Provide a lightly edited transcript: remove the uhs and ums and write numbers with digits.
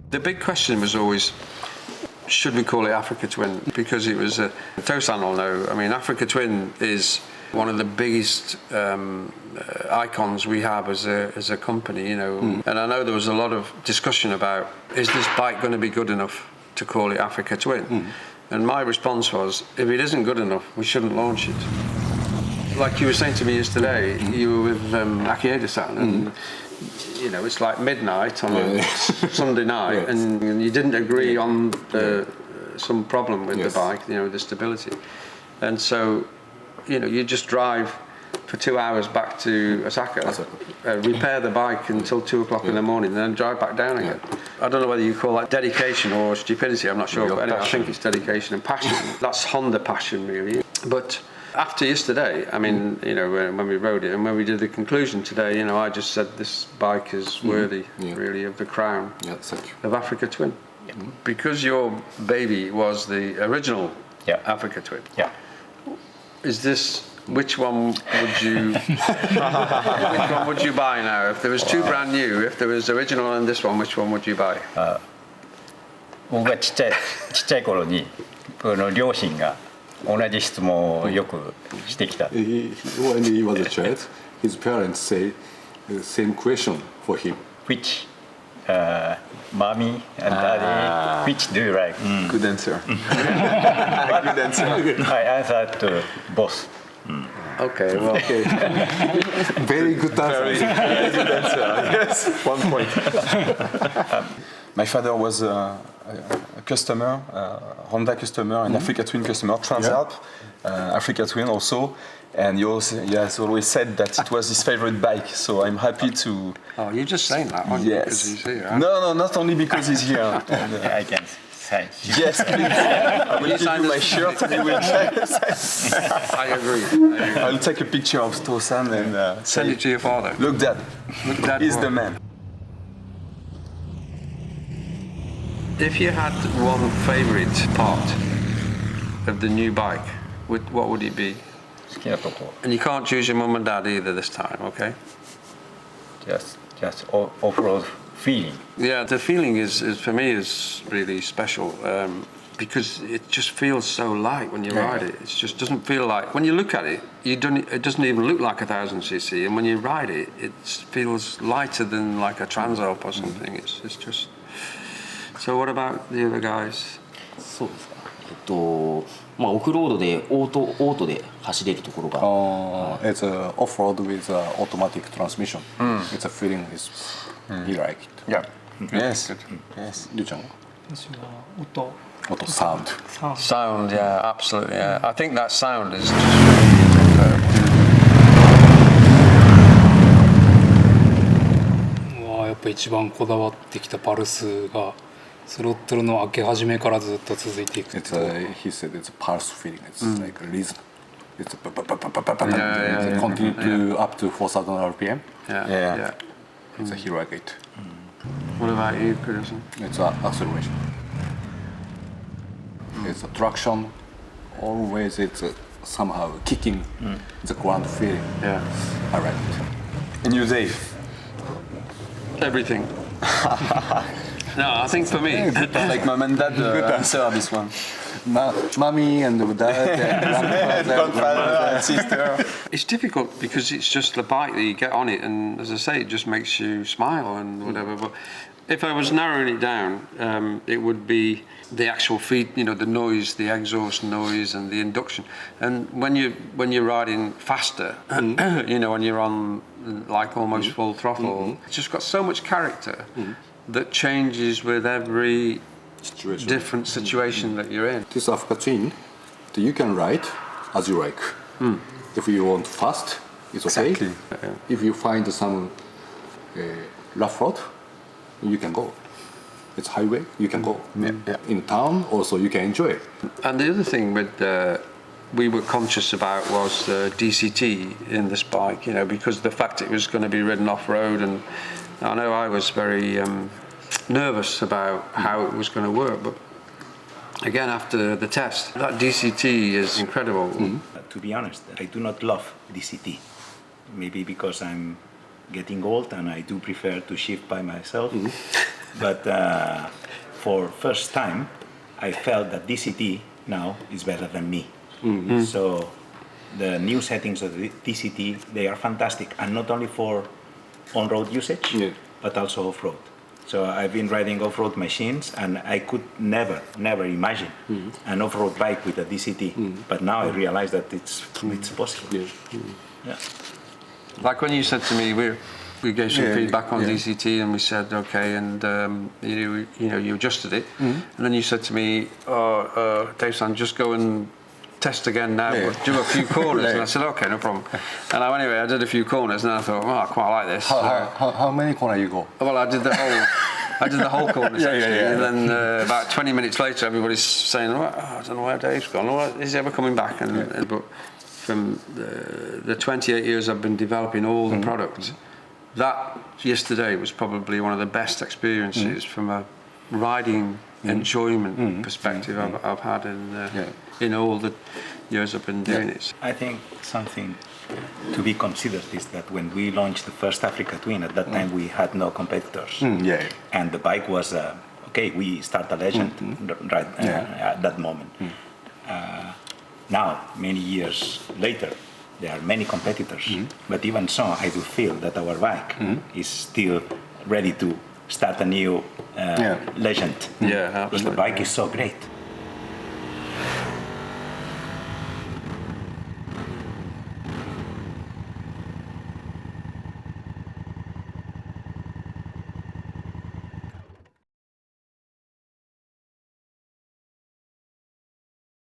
The big question was always, should we call it Africa Twin? Because it was Tosan will know. I mean, Africa Twin is one of the biggest icons we have as a company, you know. And I know there was a lot of discussion about, is this bike going to be good enough to call it Africa Twin? And my response was, if it isn't good enough, we shouldn't launch it. Like you were saying to me yesterday, you were with Akieda-san, and you know, it's like midnight on a Sunday night, and you didn't agree on some problem with the bike, you know, the stability. And so, you know, you just drive for 2 hours back to Osaka, repair the bike until 2 o'clock in the morning, and then drive back down again. I don't know whether you call that dedication or stupidity, I'm not sure, but anyway, I think it's dedication and passion. That's Honda passion, really. But after yesterday, I mean, you know, when we rode it and when we did the conclusion today, you know, I just said this bike is worthy, really, of the crown of Africa Twin. Because your baby was the original Africa Twin. Is this, which one would you buy now? If there was two brand new, if there was original and this one, which one would you buy? 僕がちっちゃい頃に両親が同じ質問をよくしてきた。When he was a child, his parents say the same question for him. Which, mommy and daddy, which do you like? Good answer. Good answer. I answered both. Okay, well, Very good answer. Very good answer. Yes, 1 point. My father was a customer, Honda customer, and Africa Twin customer, Transalp, Africa Twin also. And he has always said that it was his favorite bike, so I'm happy to... Oh, you're just saying that, aren't you? Because he's here, huh? No, not only because he's here. I can say. Yes, please. I will give you my shirt and you will I agree. I'll take a picture of Tosan and Send it to your father. Look, Dad. Dad, He's what? the man. If you had one favourite part of the new bike, what would it be? 好きなとこ And you can't choose your mum and dad either this time, okay? just off-road feeling. Yeah, the feeling is for me is really special because it just feels so light when you ride it. It just doesn't feel like, when you look at it, it doesn't even look like 1000cc, and when you ride it, it feels lighter than like a Transalp or something. It's just. So what about the other guys? そうですか。まあオフロードでオートで走れるところが。It's off-road with automatic transmission. It's a feeling he liked it. Yeah. Yes. Yes. りゅうちゃんは？私は音。音、sound. Sound, yeah, absolutely. Yeah. I think that sound is just really やっぱ一番こだわってきたパルスがスロットルの開け始めからずっと続いていく。It's he said it's a pulse feeling. It's like a rhythm. It's a continue to up to 4,000 RPM. Yeah. It's a he like it. What about you, Kudo-san? It's acceleration. It's a traction. Always it's somehow kicking the ground feeling. Yeah. I like it. And you, Dave? Everything. No, I think for me, Like mom and dad answer this one. Mommy and dad, Grandfather and sister. it's difficult because it's just the bike that you get on it, and as I say, it just makes you smile and whatever. But if I was narrowing it down, it would be the actual feed, you know, the noise, the exhaust noise, and the induction. And when you're riding faster, you know, when you're on like almost full throttle, it's just got so much character that changes with every different situation that you're in. This Africa Twin, you can ride as you like. If you want fast, it's okay. Exactly. If you find some rough road, you can go. It's highway, you can go. In town, also you can enjoy it. And the other thing we were conscious about was the DCT in this bike, you know, because the fact it was going to be ridden off-road, and I know I was very nervous about how it was going to work, but again, after the test, that DCT is incredible. To be honest, I do not love DCT. Maybe because I'm getting old and I do prefer to shift by myself. But for first time, I felt that DCT now is better than me. So the new settings of the DCT, they are fantastic, and not only for on-road usage, but also off-road. So I've been riding off-road machines, and I could never imagine an off-road bike with a DCT. But now I realize that it's possible. Yeah. Like when you said to me, we gave some feedback on DCT, and we said okay, and you adjusted it, and then you said to me, Dave-san, just go and test again now, do a few corners, and I said okay, no problem. And I did a few corners, and I thought, I quite like this. How many corners you go? Well, I did the whole corners actually, and then about 20 minutes later, everybody's saying, I don't know where Dave's gone. Is he ever coming back? But from the 28 years I've been developing all the products, that yesterday was probably one of the best experiences from a riding enjoyment perspective I've had in all the years I've been doing it. I think something to be considered is that when we launched the first Africa Twin, at that time we had no competitors. And the bike was, we start a legend at that moment. Now, many years later, there are many competitors, but even so, I do feel that our bike is still ready to start a new legend. Yeah, because the bike is so great.